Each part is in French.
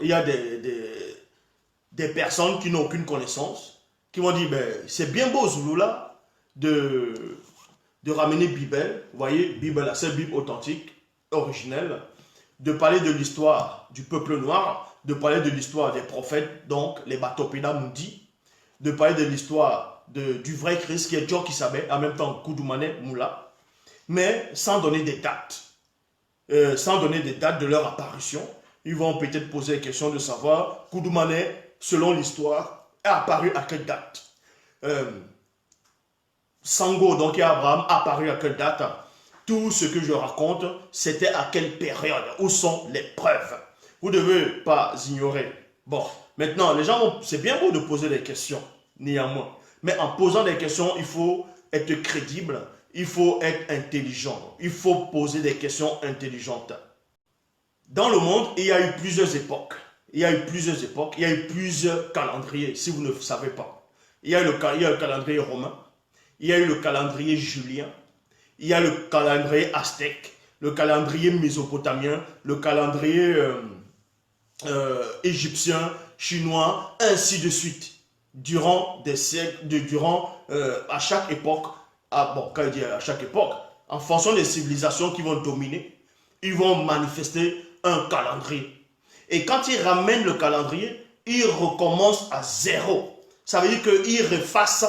il y a des personnes qui n'ont aucune connaissance, qui vont dire, ben, c'est bien beau, Zouloula, de ramener Bible, vous voyez, Bible, la seule Bible authentique, originelle, de parler de l'histoire du peuple noir, de parler de l'histoire des prophètes, donc les Batopéda nous dit, de parler de l'histoire du vrai Christ qui est Djok Isabé, en même temps Koudoumane Moula, mais sans donner des dates. Sans donner des dates de leur apparition. Ils vont peut-être poser la question de savoir, Koudoumane, selon l'histoire, est apparu à quelle date. Sango, donc Abraham, apparu à quelle date. Tout ce que je raconte, c'était à quelle période. Où sont les preuves? Vous ne devez pas ignorer. Bon, maintenant, les gens, c'est bien beau de poser des questions, néanmoins. Mais en posant des questions, il faut être crédible, il faut être intelligent. Il faut poser des questions intelligentes. Dans le monde, il y a eu plusieurs époques. Il y a eu plusieurs calendriers, si vous ne savez pas. Il y a eu le calendrier romain, il y a eu le calendrier julien, il y a le calendrier aztèque, le calendrier mésopotamien, le calendrier égyptien, chinois, ainsi de suite. Durant des siècles, à chaque époque, quand je dis à chaque époque, en fonction des civilisations qui vont dominer, ils vont manifester un calendrier. Et quand ils ramènent le calendrier, ils recommencent à zéro. Ça veut dire qu'ils refacent,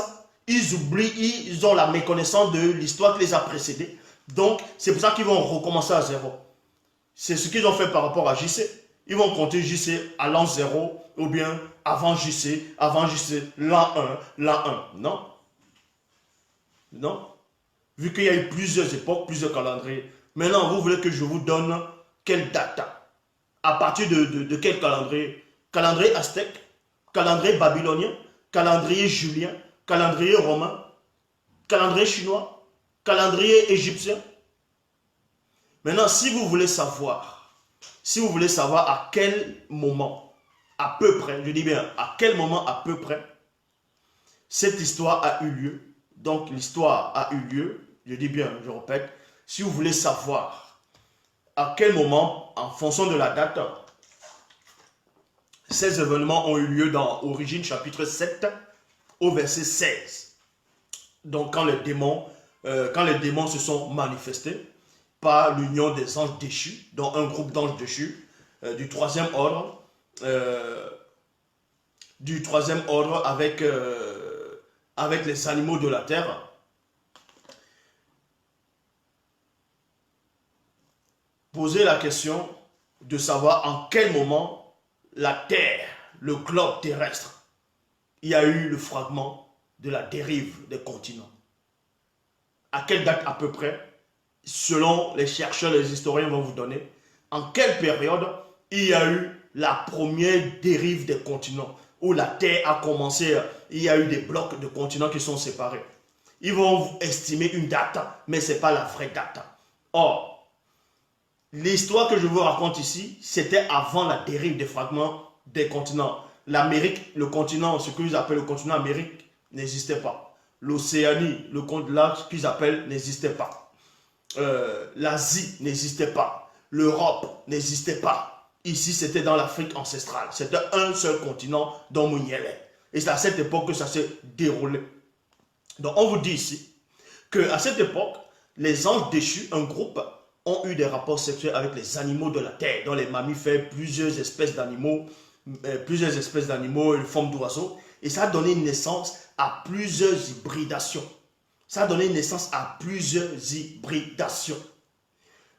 ils oublient, ils ont la méconnaissance de l'histoire qui les a précédés. Donc, c'est pour ça qu'ils vont recommencer à zéro. C'est ce qu'ils ont fait par rapport à JC. Ils vont compter JC à l'an 0 ou bien avant JC, l'an 1, l'an 1. Non. Non. Vu qu'il y a eu plusieurs époques, plusieurs calendriers. Maintenant, vous voulez que je vous donne quelle date? À partir de quel calendrier? Calendrier aztèque, calendrier babylonien, calendrier julien, calendrier romain, calendrier chinois, calendrier égyptien. Maintenant, si vous voulez savoir à quel moment, à peu près, je dis bien à quel moment à peu près, cette histoire a eu lieu, donc l'histoire a eu lieu, je dis bien, je répète, si vous voulez savoir à quel moment, en fonction de la date, ces événements ont eu lieu dans Origine chapitre 7 au verset 16. Donc quand les démons se sont manifestés par l'union des anges déchus, dont un groupe d'anges déchus du troisième ordre avec les animaux de la terre. Poser la question de savoir en quel moment la Terre, le globe terrestre, il y a eu le fragment de la dérive des continents. À quelle date à peu près, selon les chercheurs, les historiens vont vous donner, en quelle période il y a eu la première dérive des continents, où la Terre a commencé, il y a eu des blocs de continents qui sont séparés. Ils vont estimer une date, mais ce n'est pas la vraie date. Or, l'histoire que je vous raconte ici, c'était avant la dérive des fragments des continents. L'Amérique, le continent, ce qu'ils appellent le continent Amérique, n'existait pas. L'Océanie, le continent qu'ils appellent, n'existait pas. L'Asie n'existait pas. L'Europe n'existait pas. Ici, c'était dans l'Afrique ancestrale. C'était un seul continent dont Mounielé. Et c'est à cette époque que ça s'est déroulé. Donc, on vous dit ici qu'à cette époque, les anges déchus, un groupe, ont eu des rapports sexuels avec les animaux de la terre, dont les mammifères, plusieurs espèces d'animaux, une forme d'oiseaux. Et ça a donné naissance à plusieurs hybridations.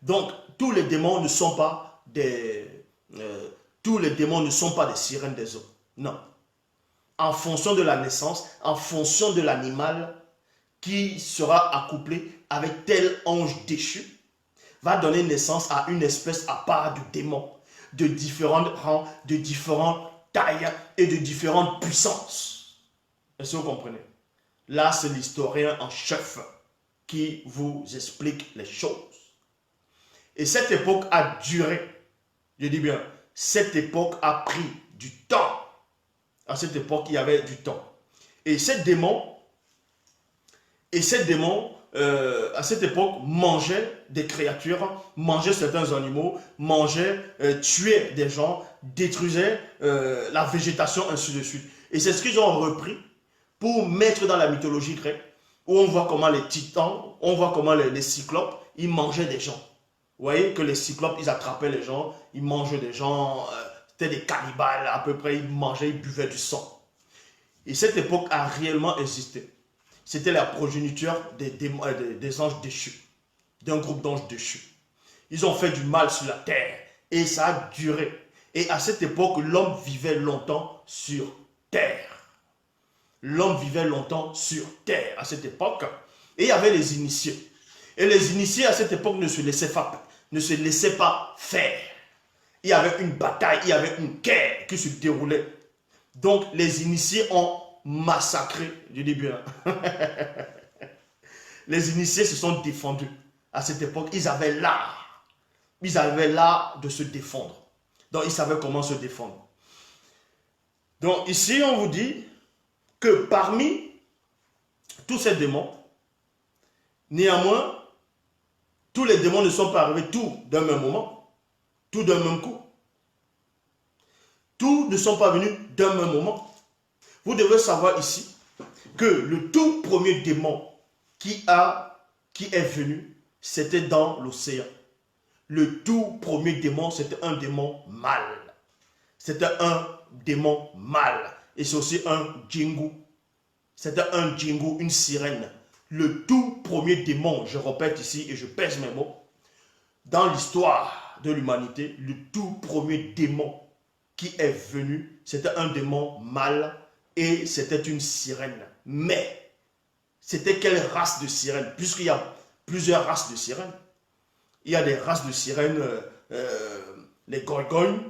Donc, tous les démons ne sont pas des sirènes des eaux. Non. En fonction de la naissance, en fonction de l'animal qui sera accouplé avec tel ange déchu, va donner naissance à une espèce à part de démons, de différents rangs, de différentes tailles et de différentes puissances. Est-ce que vous comprenez? Là, c'est l'historien en chef qui vous explique les choses. Et cette époque a duré. Je dis bien, cette époque a pris du temps. À cette époque, il y avait du temps. Et ces démons, à cette époque, mangeaient des créatures, mangeaient certains animaux, mangeaient, tuaient des gens, détruisaient la végétation, ainsi de suite. Et c'est ce qu'ils ont repris pour mettre dans la mythologie grecque, où on voit comment les titans, on voit comment les cyclopes, ils mangeaient des gens. Vous voyez que les cyclopes, ils attrapaient les gens, ils mangeaient des gens, c'était des cannibales à peu près, ils mangeaient, ils buvaient du sang. Et cette époque a réellement existé. C'était la progéniture des anges déchus, d'un groupe d'anges déchus. Ils ont fait du mal sur la terre et ça a duré. Et à cette époque, l'homme vivait longtemps sur terre. L'homme vivait longtemps sur terre à cette époque. Et il y avait les initiés. Et les initiés à cette époque ne se laissaient pas faire. Il y avait une bataille, il y avait une guerre qui se déroulait. Donc les initiés ont massacré, je dis bien. Les initiés se sont défendus. À cette époque, ils avaient l'art. Ils avaient l'art de se défendre. Donc ils savaient comment se défendre. Donc ici, on vous dit que parmi tous ces démons, néanmoins, tous les démons ne sont pas arrivés tous d'un même moment, tous d'un même coup. Tous ne sont pas venus d'un même moment. Vous devez savoir ici que le tout premier démon qui est venu, c'était dans l'océan. Le tout premier démon, c'était un démon mâle. C'était un démon mâle. Et c'est aussi un djingu. C'était un djingu, une sirène. Le tout premier démon, je répète ici et je pèse mes mots, dans l'histoire de l'humanité, le tout premier démon qui est venu, c'était un démon mâle et c'était une sirène. Mais, c'était quelle race de sirène? Puisqu'il y a plusieurs races de sirènes. Il y a des races de sirènes, les gorgognes,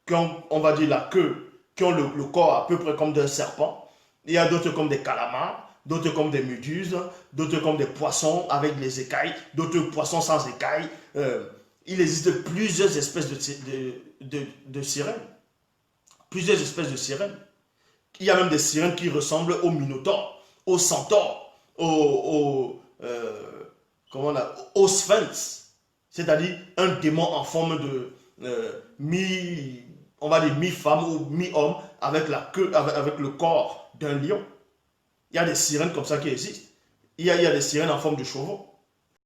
qui ont, on va dire, la queue, qui ont le corps à peu près comme d'un serpent. Il y a d'autres comme des calamars, d'autres comme des méduses, d'autres comme des poissons avec les écailles, d'autres poissons sans écailles. Il existe plusieurs espèces de sirènes. Plusieurs espèces de sirènes. Il y a même des sirènes qui ressemblent aux minotaures, aux centaures, aux sphinx. C'est-à-dire un démon en forme de on va dire mi-femme ou mi-homme avec la queue, avec le corps d'un lion. Il y a des sirènes comme ça qui existent. Il y a des sirènes en forme de chevaux.